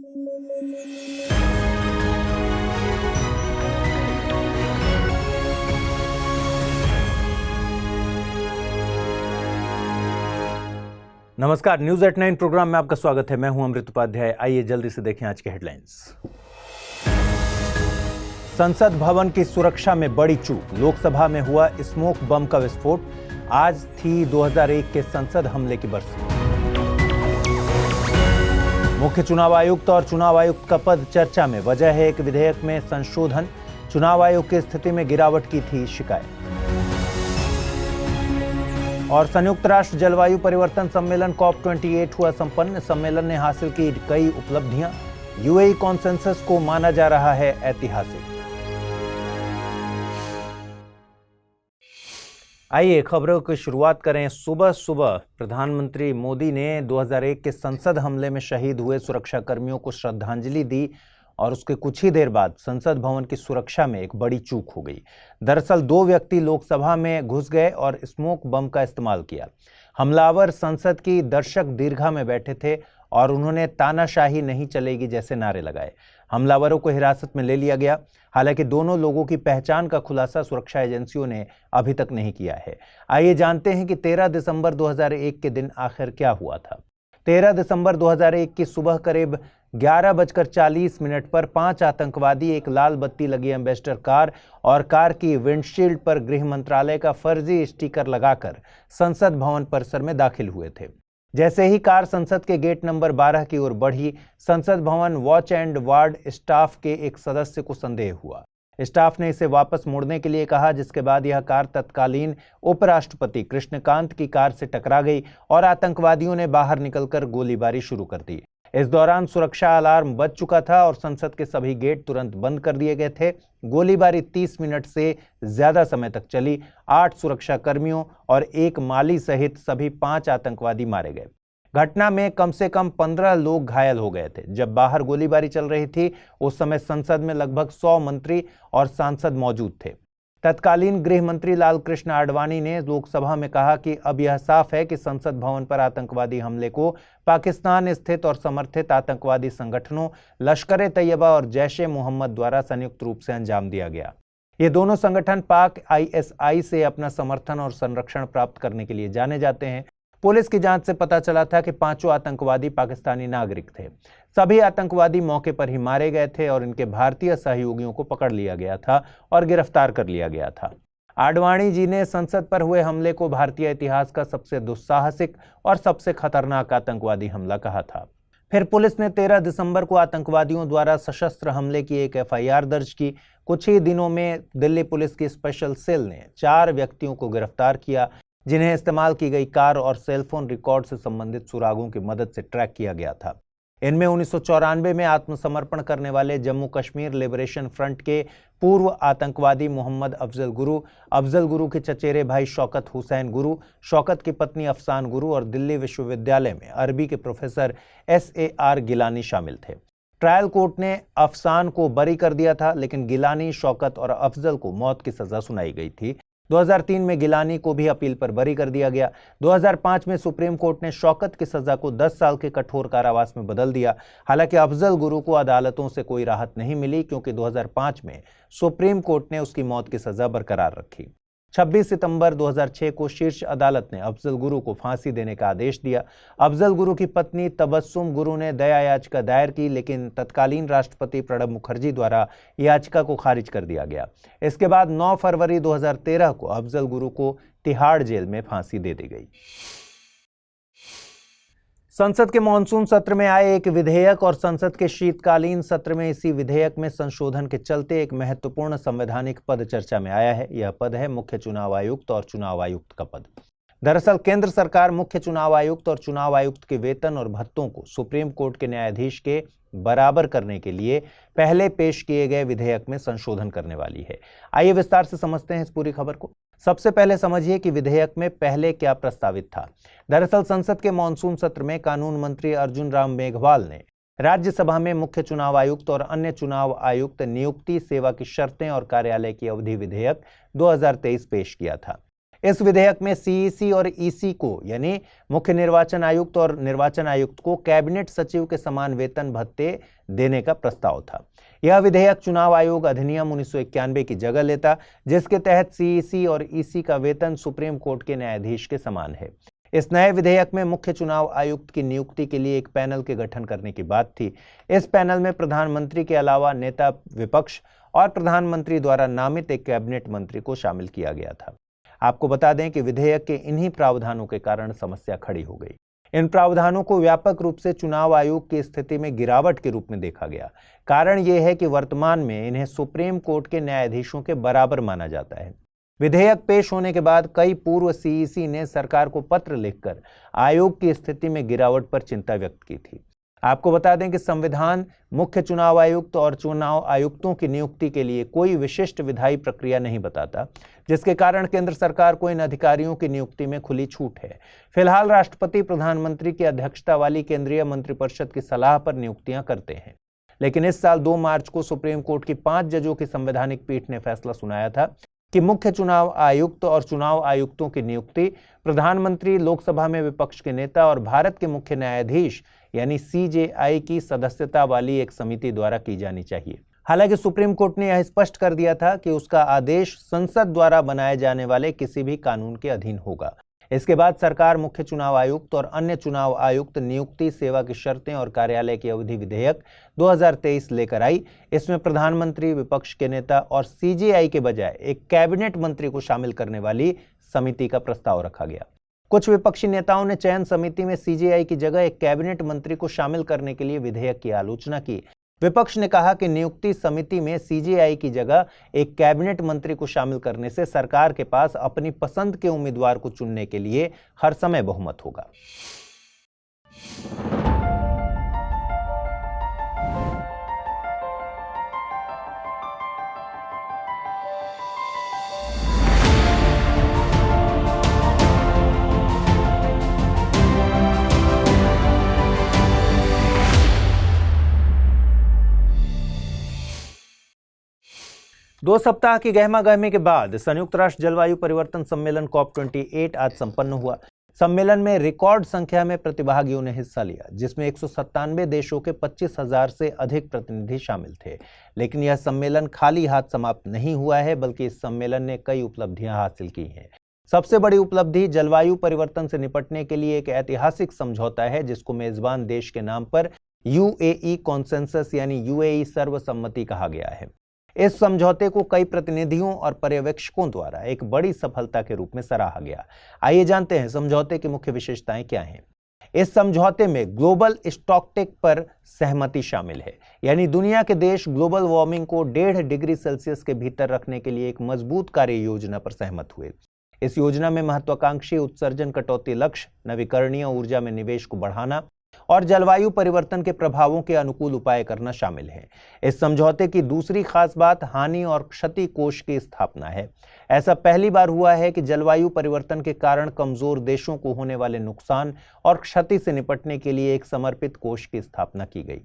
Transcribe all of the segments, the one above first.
नमस्कार, news at 9 programme में आपका स्वागत है। मैं हूं अमृत उपाध्याय। आइए जल्दी से देखें आज के हेडलाइंस। संसद भवन की सुरक्षा में बड़ी चूक, लोकसभा में हुआ स्मोक बम का विस्फोट। आज थी 2001 के संसद हमले की बरसी। मुख्य चुनाव आयुक्त और चुनाव आयुक्त का पद चर्चा में, वजह है एक विधेयक में संशोधन। चुनाव आयोग की स्थिति में गिरावट की थी शिकायत। और संयुक्त राष्ट्र जलवायु परिवर्तन सम्मेलन COP28 हुआ संपन्न। सम्मेलन ने हासिल की कई उपलब्धियां। यूएई कॉन्सेंसस को माना जा रहा है ऐतिहासिक। आइए खबरों की शुरुआत करें। सुबह सुबह प्रधानमंत्री मोदी ने 2001 के संसद हमले में शहीद हुए सुरक्षा कर्मियों को श्रद्धांजलि दी और उसके कुछ ही देर बाद संसद भवन की सुरक्षा में एक बड़ी चूक हो गई। दरअसल 2 व्यक्ति लोकसभा में घुस गए और स्मोक बम का इस्तेमाल किया। हमलावर संसद की दर्शक दीर्घा में बैठे थे और उन्होंने तानाशाही नहीं चलेगी जैसे नारे लगाए। हमलावरों को हिरासत में ले लिया गया। हालांकि दोनों लोगों की पहचान का खुलासा सुरक्षा एजेंसियों ने अभी तक नहीं किया है। आइए जानते हैं कि 13 दिसंबर 2001 के दिन आखिर क्या हुआ था। 13 दिसंबर 2001 की सुबह करीब 11:40 पर 5 आतंकवादी एक लाल बत्ती लगी एम्बेसडर कार और कार की विंडशील्ड पर गृह मंत्रालय का फर्जी स्टिकर लगाकर संसद भवन परिसर में दाखिल हुए थे। जैसे ही कार संसद के गेट नंबर 12 की ओर बढ़ी, संसद भवन वॉच एंड वार्ड स्टाफ के एक सदस्य को संदेह हुआ। स्टाफ ने इसे वापस मुड़ने के लिए कहा, जिसके बाद यह कार तत्कालीन उपराष्ट्रपति कृष्णकांत की कार से टकरा गई और आतंकवादियों ने बाहर निकलकर गोलीबारी शुरू कर दी। इस दौरान सुरक्षा अलार्म बज चुका था और संसद के सभी गेट तुरंत बंद कर दिए गए थे। गोलीबारी 30 मिनट से ज्यादा समय तक चली। 8 सुरक्षा कर्मियों और एक माली सहित सभी 5 आतंकवादी मारे गए। घटना में कम से कम 15 लोग घायल हो गए थे। जब बाहर गोलीबारी चल रही थी, उस समय संसद में लगभग 100 मंत्री और सांसद मौजूद थे। तत्कालीन गृह मंत्री लालकृष्ण आडवाणी ने लोकसभा में कहा कि अब यह साफ है कि संसद भवन पर आतंकवादी हमले को पाकिस्तान स्थित और समर्थित आतंकवादी संगठनों लश्कर-ए-तैयबा और जैश-ए-मोहम्मद द्वारा संयुक्त रूप से अंजाम दिया गया। ये दोनों संगठन पाक ISI से अपना समर्थन और संरक्षण प्राप्त करने के लिए जाने जाते हैं। पुलिस की जांच से पता चला था कि 5 आतंकवादी पाकिस्तानी नागरिक थे। सभी आतंकवादी मौके पर ही मारे गए थे और इनके भारतीय सहयोगियों को पकड़ लिया गया था और गिरफ्तार कर लिया गया था। आडवाणी जी ने संसद पर हुए हमले को भारतीय इतिहास का सबसे दुस्साहसिक और सबसे खतरनाक आतंकवादी हमला कहा था। फिर पुलिस ने 13 दिसंबर को आतंकवादियों द्वारा सशस्त्र हमले की एक FIR दर्ज की। कुछ ही दिनों में दिल्ली पुलिस की स्पेशल सेल ने 4 व्यक्तियों को गिरफ्तार किया, जिन्हें इस्तेमाल की गई कार और सेलफोन रिकॉर्ड से संबंधित सुरागों की मदद से ट्रैक किया गया था। इनमें 1994 में आत्मसमर्पण करने वाले जम्मू कश्मीर लिबरेशन फ्रंट के पूर्व आतंकवादी मोहम्मद अफजल गुरु के चचेरे भाई शौकत हुसैन गुरु, शौकत की पत्नी अफसान गुरु और दिल्ली विश्वविद्यालय में अरबी के प्रोफेसर SAR गिलानी शामिल थे। ट्रायल कोर्ट ने अफसान को बरी कर दिया था, लेकिन गिलानी, शौकत और अफजल को मौत की सजा सुनाई गई थी। 2003 में गिलानी को भी अपील पर बरी कर दिया गया। 2005 में सुप्रीम कोर्ट ने शौकत की सजा को 10 साल के कठोर कारावास में बदल दिया। हालांकि अफजल गुरु को अदालतों से कोई राहत नहीं मिली, क्योंकि 2005 में सुप्रीम कोर्ट ने उसकी मौत की सजा बरकरार रखी। 26 सितंबर 2006 को शीर्ष अदालत ने अफजल गुरु को फांसी देने का आदेश दिया। अफजल गुरु की पत्नी तबस्सुम गुरु ने दया याचिका दायर की, लेकिन तत्कालीन राष्ट्रपति प्रणब मुखर्जी द्वारा याचिका को खारिज कर दिया गया। इसके बाद 9 फरवरी 2013 को अफजल गुरु को तिहाड़ जेल में फांसी दे दी गई। संसद के मॉनसून सत्र में आए एक विधेयक और संसद के शीतकालीन सत्र में इसी विधेयक में संशोधन के चलते एक महत्वपूर्ण संवैधानिक पद चर्चा में आया है। यह पद है मुख्य चुनाव आयुक्त और चुनाव आयुक्त का पद। दरअसल केंद्र सरकार मुख्य चुनाव आयुक्त और चुनाव आयुक्त के वेतन और भत्तों को सुप्रीम कोर्ट के न्यायाधीश के बराबर करने के लिए पहले पेश किए गए विधेयक में संशोधन करने वाली है। आइए विस्तार से समझते हैं इस पूरी खबर को। सबसे पहले समझिए कि विधेयक में पहले क्या प्रस्तावित था। दरअसल संसद के मॉनसून सत्र में कानून मंत्री अर्जुन राम मेघवाल ने राज्यसभा में मुख्य चुनाव आयुक्त और अन्य चुनाव आयुक्त नियुक्ति, सेवा की शर्तें और कार्यालय की अवधि विधेयक 2023 पेश किया था। इस विधेयक में सीईसी और ईसी को यानी मुख्य निर्वाचन आयुक्त और निर्वाचन आयुक्त को कैबिनेट सचिव के समान वेतन भत्ते देने का प्रस्ताव था। यह विधेयक चुनाव आयोग अधिनियम 1991 की जगह लेता, जिसके तहत सीईसी और ईसी का वेतन सुप्रीम कोर्ट के न्यायाधीश के समान है। इस नए विधेयक में मुख्य चुनाव आयुक्त की नियुक्ति के लिए एक पैनल के गठन करने की बात थी। इस पैनल में प्रधानमंत्री के अलावा नेता विपक्ष और प्रधानमंत्री द्वारा नामित एक कैबिनेट मंत्री को शामिल किया गया था। आपको बता दें कि विधेयक के इन्हीं प्रावधानों के कारण समस्या खड़ी हो गई। इन प्रावधानों को व्यापक रूप से चुनाव आयोग की स्थिति में गिरावट के रूप में देखा गया। कारण यह है कि वर्तमान में इन्हें सुप्रीम कोर्ट के न्यायाधीशों के बराबर माना जाता है। विधेयक पेश होने के बाद कई पूर्व सीईसी ने सरकार को पत्र लिखकर आयोग की स्थिति में गिरावट पर चिंता व्यक्त की थी। आपको बता दें कि संविधान मुख्य चुनाव आयुक्त और चुनाव आयुक्तों की नियुक्ति के लिए कोई विशिष्ट विधायी प्रक्रिया नहीं बताता, जिसके कारण केंद्र सरकार को इन अधिकारियों की नियुक्ति में खुली छूट है। फिलहाल राष्ट्रपति प्रधानमंत्री की अध्यक्षता वाली केंद्रीय मंत्रिपरिषद की सलाह पर नियुक्तियां करते हैं। लेकिन इस साल 2 मार्च को सुप्रीम कोर्ट की 5 जजों की संवैधानिक पीठ ने फैसला सुनाया था कि मुख्य चुनाव आयुक्त और चुनाव आयुक्तों की नियुक्ति प्रधानमंत्री, लोकसभा में विपक्ष के नेता और भारत के मुख्य न्यायाधीश यानी सीजेआई की सदस्यता वाली एक समिति द्वारा की जानी चाहिए। हालांकि सुप्रीम कोर्ट ने यह स्पष्ट कर दिया था कि उसका आदेश संसद द्वारा बनाए जाने वाले किसी भी कानून के अधीन होगा। इसके बाद सरकार मुख्य चुनाव आयुक्त और अन्य चुनाव आयुक्त नियुक्ति, सेवा की शर्तें और कार्यालय की अवधि विधेयक 2023 लेकर आई। इसमें प्रधानमंत्री, विपक्ष के नेता और सीजेआई के बजाय एक कैबिनेट मंत्री को शामिल करने वाली समिति का प्रस्ताव रखा गया। कुछ विपक्षी नेताओं ने चयन समिति में सीजेआई की जगह एक कैबिनेट मंत्री को शामिल करने के लिए विधेयक की आलोचना की। विपक्ष ने कहा कि नियुक्ति समिति में सीजेआई की जगह एक कैबिनेट मंत्री को शामिल करने से सरकार के पास अपनी पसंद के उम्मीदवार को चुनने के लिए हर समय बहुमत होगा। दो सप्ताह की गहमागहमी के बाद संयुक्त राष्ट्र जलवायु परिवर्तन सम्मेलन COP28 आज संपन्न हुआ। सम्मेलन में रिकॉर्ड संख्या में प्रतिभागियों ने हिस्सा लिया, जिसमें 197 देशों के 25,000 से अधिक प्रतिनिधि शामिल थे। लेकिन यह सम्मेलन खाली हाथ समाप्त नहीं हुआ है, बल्कि इस सम्मेलन ने कई उपलब्धियां हासिल की हैं। सबसे बड़ी उपलब्धि जलवायु परिवर्तन से निपटने के लिए एक ऐतिहासिक समझौता है, जिसको मेजबान देश के नाम पर UAE कॉन्सेंसस यानी UAE सर्वसम्मति कहा गया है। इस समझौते को कई प्रतिनिधियों और पर्यवेक्षकों द्वारा एक बड़ी सफलता के रूप में सराहा गया। आइए जानते हैं समझौते की मुख्य विशेषताएं क्या हैं। इस समझौते में ग्लोबल स्टॉकटेक पर सहमति शामिल है, यानी दुनिया के देश ग्लोबल वार्मिंग को 1.5 डिग्री सेल्सियस के भीतर रखने के लिए एक मजबूत कार्य योजना पर सहमत हुए। इस योजना में महत्वाकांक्षी उत्सर्जन कटौती लक्ष्य, नवीकरणीय ऊर्जा में निवेश को बढ़ाना और जलवायु परिवर्तन के प्रभावों के अनुकूल उपाय करना शामिल है। इस समझौते की दूसरी खास बात हानि और क्षति कोष की स्थापना है। ऐसा पहली बार हुआ है कि जलवायु परिवर्तन के कारण कमजोर देशों को होने वाले नुकसान और क्षति से निपटने के लिए एक समर्पित कोष की स्थापना की गई।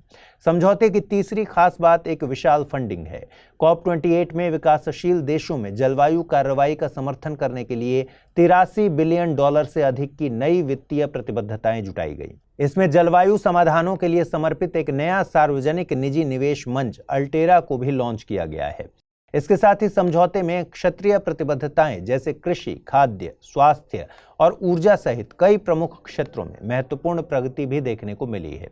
समझौते की तीसरी खास बात एक विशाल फंडिंग है। COP28 में विकासशील देशों में जलवायु कार्रवाई का समर्थन करने के लिए $83 बिलियन से अधिक की नई वित्तीय प्रतिबद्धताएं जुटाई गई। इसमें जलवायु समाधानों के लिए समर्पित एक नया सार्वजनिक निजी निवेश मंच अल्टेरा को भी लॉन्च किया गया है। इसके साथ ही समझौते में क्षेत्रीय प्रतिबद्धताएं जैसे कृषि, खाद्य, स्वास्थ्य और ऊर्जा सहित कई प्रमुख क्षेत्रों में महत्वपूर्ण प्रगति भी देखने को मिली है।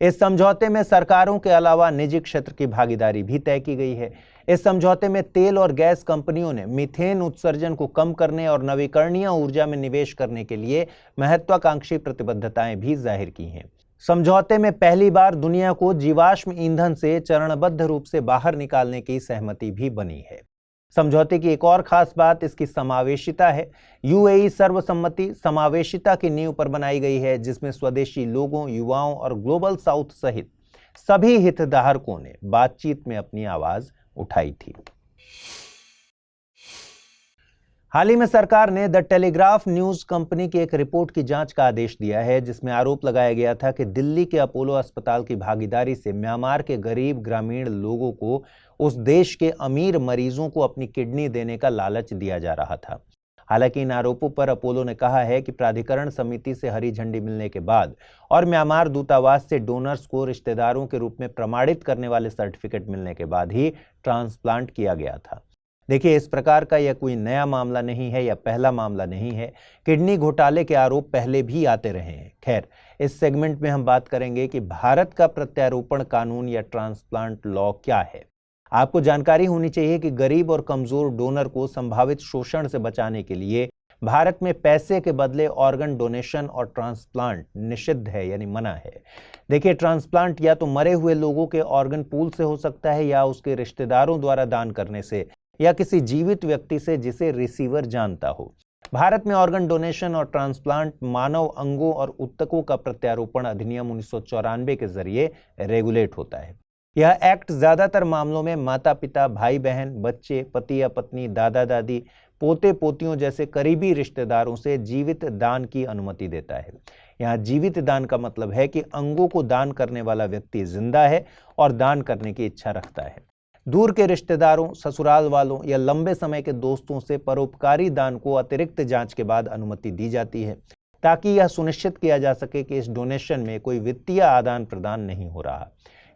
इस समझौते में सरकारों के अलावा निजी क्षेत्र की भागीदारी भी तय की गई है। इस समझौते में तेल और गैस कंपनियों ने मीथेन उत्सर्जन को कम करने और नवीकरणीय ऊर्जा में निवेश करने के लिए महत्वाकांक्षी प्रतिबद्धताएं भी जाहिर की हैं। समझौते में पहली बार दुनिया को जीवाश्म ईंधन से चरणबद्ध रूप से बाहर निकालने की सहमति भी बनी है। समझौते की एक और खास बात इसकी समावेशिता है। UAE सर्वसम्मति समावेशिता की नींव पर बनाई गई है, जिसमें स्वदेशी लोगों, युवाओं और ग्लोबल साउथ सहित सभी हितधारकों ने बातचीत में अपनी आवाज उठाई थी। हाल ही में सरकार ने द टेलीग्राफ न्यूज कंपनी की एक रिपोर्ट की जांच का आदेश दिया है, जिसमें आरोप लगाया गया था कि दिल्ली के अपोलो अस्पताल की भागीदारी से म्यांमार के गरीब ग्रामीण लोगों को उस देश के अमीर मरीजों को अपनी किडनी देने का लालच दिया जा रहा था। हालांकि इन आरोपों पर अपोलो ने कहा है कि प्राधिकरण समिति से हरी झंडी मिलने के बाद और म्यांमार दूतावास से डोनर्स को रिश्तेदारों के रूप में प्रमाणित करने वाले सर्टिफिकेट मिलने के बाद ही ट्रांसप्लांट किया गया था। देखिए, इस प्रकार का यह कोई नया मामला नहीं है या पहला मामला नहीं है। किडनी घोटाले के आरोप पहले भी आते रहे हैं। खैर, इस सेगमेंट में हम बात करेंगे कि भारत का प्रत्यारोपण कानून या ट्रांसप्लांट लॉ क्या है। आपको जानकारी होनी चाहिए कि गरीब और कमजोर डोनर को संभावित शोषण से बचाने के लिए भारत में पैसे के बदले ऑर्गन डोनेशन और ट्रांसप्लांट निषिद्ध है, यानी मना है। देखिए, ट्रांसप्लांट या तो मरे हुए लोगों के ऑर्गन पूल से हो सकता है या उसके रिश्तेदारों द्वारा दान करने से या किसी जीवित व्यक्ति से जिसे रिसीवर जानता हो। भारत में ऑर्गन डोनेशन और ट्रांसप्लांट मानव अंगों और ऊतकों का प्रत्यारोपण अधिनियम 1994 के जरिए रेगुलेट होता है। यह एक्ट ज्यादातर मामलों में माता पिता, भाई बहन, बच्चे, पति या पत्नी, दादा दादी, पोते पोतियों जैसे करीबी रिश्तेदारों से जीवित दान की अनुमति देता है। यहाँ जीवित दान का मतलब है कि अंगों को दान करने वाला व्यक्ति जिंदा है और दान करने की इच्छा रखता है। दूर के रिश्तेदारों, ससुराल वालों या लंबे समय के दोस्तों से परोपकारी दान को अतिरिक्त जांच के बाद अनुमति दी जाती है, ताकि यह सुनिश्चित किया जा सके कि इस डोनेशन में कोई वित्तीय आदान प्रदान नहीं हो रहा।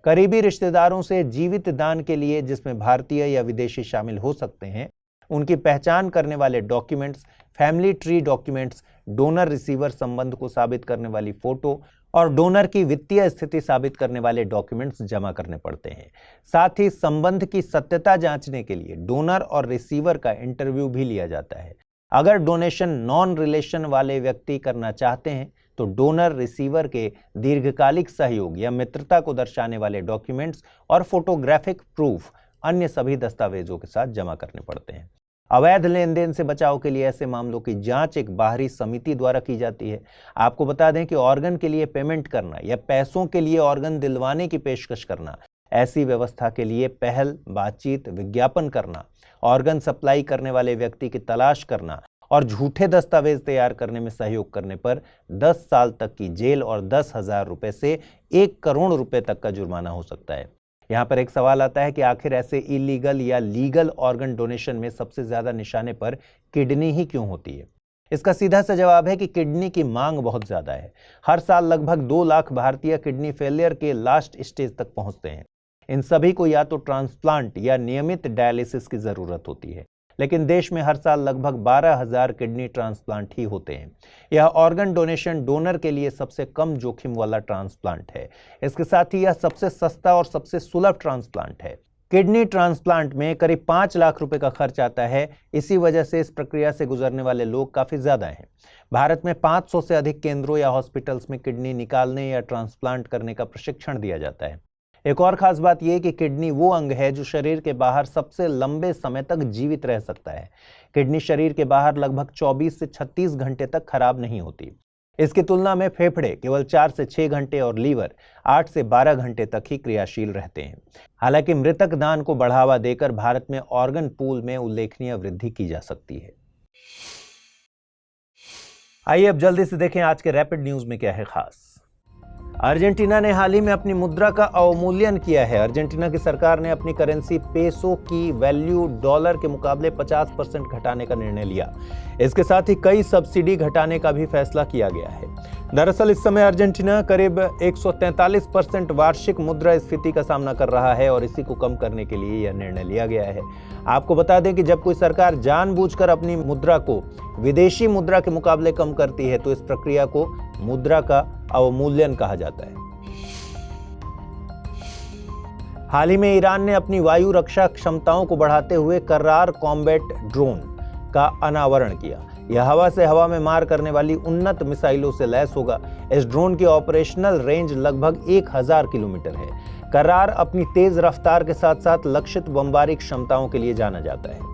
करीबी रिश्तेदारों से जीवित दान के लिए, जिसमें भारतीय या विदेशी शामिल हो सकते हैं, उनकी पहचान करने वाले documents, family tree documents, donor receiver संबंध को साबित करने वाली फोटो और डोनर की वित्तीय स्थिति साबित करने वाले डॉक्यूमेंट्स जमा करने पड़ते हैं। साथ ही संबंध की सत्यता जांचने के लिए डोनर और रिसीवर का इंटरव्यू भी लिया जाता है। अगर डोनेशन नॉन रिलेशन वाले व्यक्ति करना चाहते हैं तो डोनर रिसीवर के दीर्घकालिक सहयोग या मित्रता को दर्शाने वाले डॉक्यूमेंट्स और फोटोग्राफिक प्रूफ अन्य सभी दस्तावेजों के साथ जमा करने पड़ते हैं। अवैध लेन देन से बचाव के लिए ऐसे मामलों की जांच एक बाहरी समिति द्वारा की जाती है। आपको बता दें कि ऑर्गन के लिए पेमेंट करना या पैसों के लिए ऑर्गन दिलवाने की पेशकश करना, ऐसी व्यवस्था के लिए पहल, बातचीत, विज्ञापन करना, ऑर्गन सप्लाई करने वाले व्यक्ति की तलाश करना और झूठे दस्तावेज तैयार करने में सहयोग करने पर 10 साल तक की जेल और 10,000 रुपए से 1 करोड़ रुपए तक का जुर्माना हो सकता है। यहाँ पर एक सवाल आता है कि आखिर ऐसे इलीगल या लीगल ऑर्गन डोनेशन में सबसे ज्यादा निशाने पर किडनी ही क्यों होती है? इसका सीधा सा जवाब है कि किडनी की मांग बहुत ज्यादा है। हर साल लगभग 2 लाख भारतीय किडनी फेलियर के लास्ट स्टेज तक पहुंचते हैं। इन सभी को या तो ट्रांसप्लांट या नियमित डायलिसिस की जरूरत होती है, लेकिन देश में हर साल लगभग 12,000 किडनी ट्रांसप्लांट ही होते हैं। यह ऑर्गन डोनेशन डोनर के लिए सबसे कम जोखिम वाला ट्रांसप्लांट है। इसके साथ ही यह सबसे सस्ता और सबसे सुलभ ट्रांसप्लांट है। किडनी ट्रांसप्लांट में करीब 5 लाख रुपए का खर्च आता है। इसी वजह से इस प्रक्रिया से गुजरने वाले लोग काफी ज्यादा हैं। भारत में 500 से अधिक केंद्रों या हॉस्पिटल्स में किडनी निकालने या ट्रांसप्लांट करने का प्रशिक्षण दिया जाता है। एक और खास बात यह कि किडनी वो अंग है जो शरीर के बाहर सबसे लंबे समय तक जीवित रह सकता है। किडनी शरीर के बाहर लगभग 24 से 36 घंटे तक खराब नहीं होती। इसकी तुलना में फेफड़े केवल 4 से 6 घंटे और लीवर 8 से 12 घंटे तक ही क्रियाशील रहते हैं। हालांकि मृतक दान को बढ़ावा देकर भारत में ऑर्गन पूल में उल्लेखनीय वृद्धि की जा सकती है। आइए अब जल्दी से देखें आज के रैपिड न्यूज में क्या है खास। अर्जेंटीना ने हाल ही में अपनी मुद्रा का अवमूल्यन किया है। अर्जेंटीना की सरकार ने अपनी करेंसी पेसो की वैल्यू डॉलर के मुकाबले 50% घटाने का निर्णय लिया। इसके साथ ही कई सब्सिडी घटाने का भी फैसला किया गया है। दरअसल इस समय अर्जेंटीना करीब 143% वार्षिक मुद्रास्फीति का सामना कर रहा है और इसी को कम करने के लिए यह निर्णय लिया गया है। आपको बता दें कि जब कोई सरकार जानबूझकर अपनी मुद्रा को विदेशी मुद्रा के मुकाबले कम करती है तो इस प्रक्रिया को मुद्रा का अवमूल्यन कहा जाता है। हाल ही में ईरान ने अपनी वायु रक्षा क्षमताओं को बढ़ाते हुए कर्रार कॉम्बैट ड्रोन का अनावरण किया। यह हवा से हवा में मार करने वाली उन्नत मिसाइलों से लैस होगा। इस ड्रोन की ऑपरेशनल रेंज लगभग 1000 किलोमीटर है। कर्रार अपनी तेज रफ्तार के साथ साथ लक्षित बमबारी क्षमताओं के लिए जाना जाता है।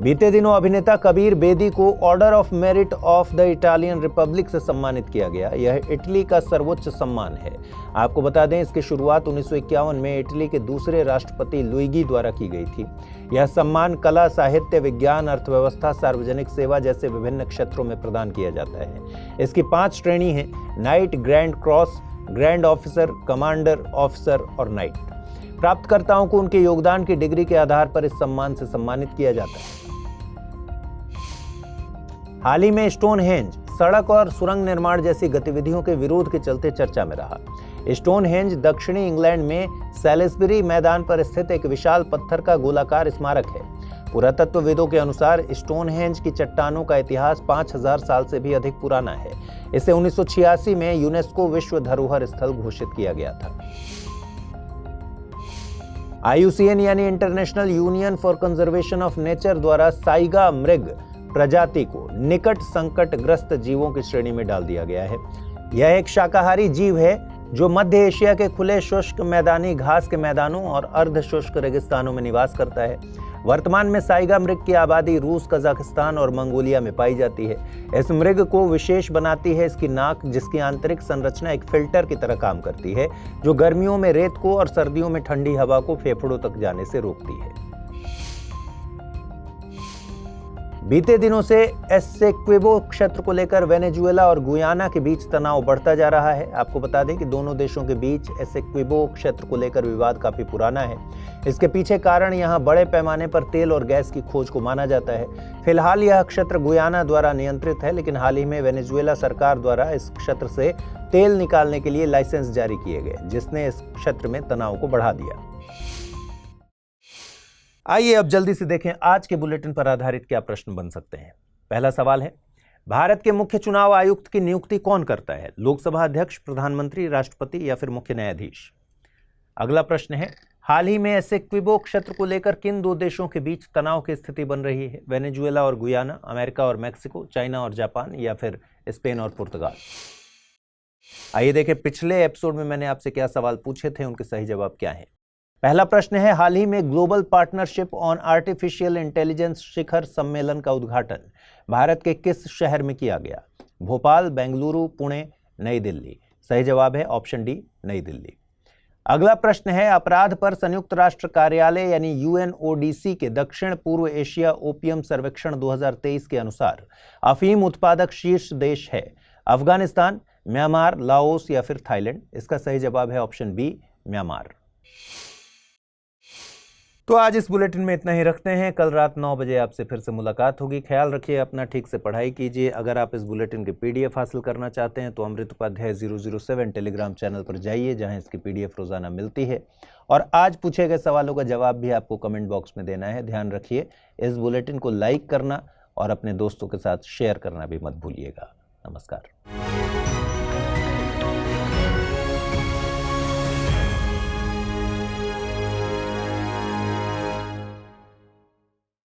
बीते दिनों अभिनेता कबीर बेदी को order of merit of the Italian Republic से सम्मानित किया गया। यह इटली का सर्वोच्च सम्मान है। आपको बता दें, इसकी शुरुआत 1951 में इटली के दूसरे राष्ट्रपति लुइगी द्वारा की गई थी। यह सम्मान कला, साहित्य, विज्ञान, अर्थव्यवस्था, सार्वजनिक सेवा जैसे विभिन्न क्षेत्रों में प्रदान किया जाता है। इसकी 5 श्रेणी हैं: night, grand cross, grand officer, commander officer और नाइट। प्राप्तकर्ताओं को उनके योगदान की डिग्री के आधार पर इस सम्मान से सम्मानित किया जाता है। हाल ही में स्टोनहेंज सड़क और सुरंग निर्माण जैसी गतिविधियों के विरोध के चलते चर्चा में रहा। स्टोनहेंज दक्षिणी इंग्लैंड में सैलिसबरी मैदान पर स्थित एक विशाल पत्थर का गोलाकार स्मारक है। पुरातत्वविदों के अनुसार स्टोनहेंज की चट्टानों का इतिहास 5000 साल से भी अधिक पुराना है। इसे 1986 में यूनेस्को विश्व धरोहर स्थल घोषित किया गया था। IUCN यानी international union for conservation of nature द्वारा साइगा मृग प्रजाति को निकट संकटग्रस्त जीवों की श्रेणी में डाल दिया गया है। यह एक शाकाहारी जीव है जो मध्य एशिया के खुले शुष्क मैदानी घास के मैदानों और अर्ध शुष्क रेगिस्तानों में निवास करता है। वर्तमान में साइगा मृग की आबादी रूस, कजाकिस्तान और मंगोलिया में पाई जाती है। इस मृग को विशेष बनाती है इसकी नाक, जिसकी आंतरिक संरचना एक फिल्टर की तरह काम करती है, जो गर्मियों में रेत को और सर्दियों में ठंडी हवा को फेफड़ों तक जाने से रोकती है। बीते दिनों से एसेक्विबो क्षेत्र को लेकर वेनेजुएला और गुयाना के बीच तनाव बढ़ता जा रहा है। आपको बता दें कि दोनों देशों के बीच एसेक्विबो क्षेत्र को लेकर विवाद काफी पुराना है। इसके पीछे कारण यहां बड़े पैमाने पर तेल और गैस की खोज को माना जाता है। फिलहाल यह क्षेत्र गुयाना द्वारा नियंत्रित है, लेकिन हाल ही में वेनेजुएला सरकार द्वारा इस क्षेत्र से तेल निकालने के लिए लाइसेंस जारी किए गए, जिसने इस क्षेत्र में तनाव को बढ़ा दिया। आइए अब जल्दी से देखें आज के बुलेटिन पर आधारित क्या प्रश्न बन सकते हैं। पहला सवाल है, भारत के मुख्य चुनाव आयुक्त की नियुक्ति कौन करता है? लोकसभा अध्यक्ष, प्रधानमंत्री, राष्ट्रपति या फिर मुख्य न्यायाधीश? अगला प्रश्न है, हाल ही में एसेक्विबो क्षेत्र को लेकर किन दो देशों के बीच तनाव की स्थिति बन रही है? वेनेजुएला और गुयाना, अमेरिका और मैक्सिको, चाइना और जापान या फिर स्पेन और पुर्तगाल? आइए देखें पिछले एपिसोड में मैंने आपसे क्या सवाल पूछे थे, उनके सही जवाब क्या है। पहला प्रश्न है, हाल ही में global partnership on artificial intelligence शिखर सम्मेलन का उद्घाटन भारत के किस शहर में किया गया? भोपाल, बेंगलुरु, पुणे, नई दिल्ली? सही जवाब है ऑप्शन डी, नई दिल्ली। अगला प्रश्न है, अपराध पर संयुक्त राष्ट्र कार्यालय यानी UNODC के दक्षिण पूर्व एशिया ओपियम सर्वेक्षण 2023 के अनुसार अफीम उत्पादक शीर्ष देश है अफगानिस्तान, म्यांमार, लाओस या फिर थाईलैंड? इसका सही जवाब है ऑप्शन बी, म्यांमार। तो आज इस बुलेटिन में इतना ही रखते हैं। कल रात 9 बजे आपसे फिर से मुलाकात होगी। ख्याल रखिए अपना, ठीक से पढ़ाई कीजिए। अगर आप इस बुलेटिन के PDF हासिल करना चाहते हैं तो अमृत उपाध्याय 007 टेलीग्राम चैनल पर जाइए, जहां इसकी PDF रोजाना मिलती है। और आज पूछे गए सवालों का जवाब भी आपको कमेंट बॉक्स में देना है। ध्यान रखिए, इस बुलेटिन को लाइक करना और अपने दोस्तों के साथ शेयर करना भी मत भूलिएगा। नमस्कार।